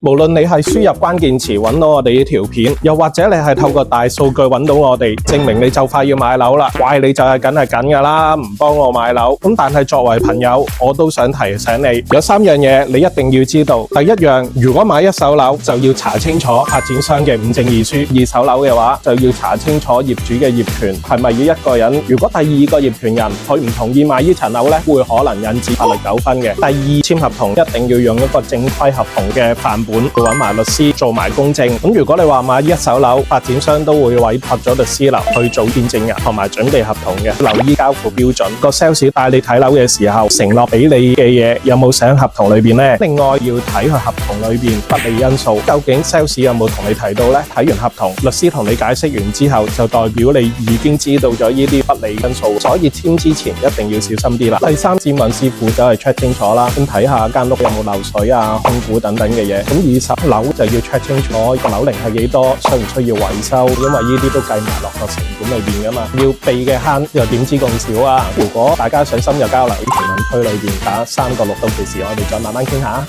無論你係輸入關鍵詞揾到我哋呢條片，又或者你係透過大數據揾到我哋，證明你就快要買樓啦。怪你就係緊㗎啦，唔幫我買樓。咁但係作為朋友，我都想提醒你，有3樣嘢你一定要知道。第一樣，如果買一手樓就要查清楚發展商嘅5證2書；二手樓嘅話就要查清楚業主嘅業權係咪要一個人。如果第二個業權人佢唔同意買呢層樓咧，會可能引致法律糾紛嘅。第二，簽合同一定要用一個正規合同嘅範本，要揾埋律師做埋公證。咁如果你話買一手樓，發展商都會委託咗律師樓去做見證人同埋準備合同嘅。留意交付標準，個 sales 帶你睇樓嘅時候，承諾俾你嘅嘢有冇寫喺合同裏邊呢？另外要睇佢合同裏邊不利因素，究竟 sales 有冇同你提到呢？睇完合同，律師同你解釋完之後，就代表你已經知道咗呢啲不利因素，所以簽之前一定要小心啲啦。第三，先揾師傅走去 check 清楚啦，咁睇下間屋有冇漏水啊、空鼓等等嘅嘢。咁二手樓就要 check 清楚個樓齡係幾多，需唔需要維修，因為呢啲都計埋落個成本裏邊噶嘛。要避嘅慳又點知咁少啊？如果大家想深入交流，喺評論區裏邊打3個6，到時我哋再慢慢傾下。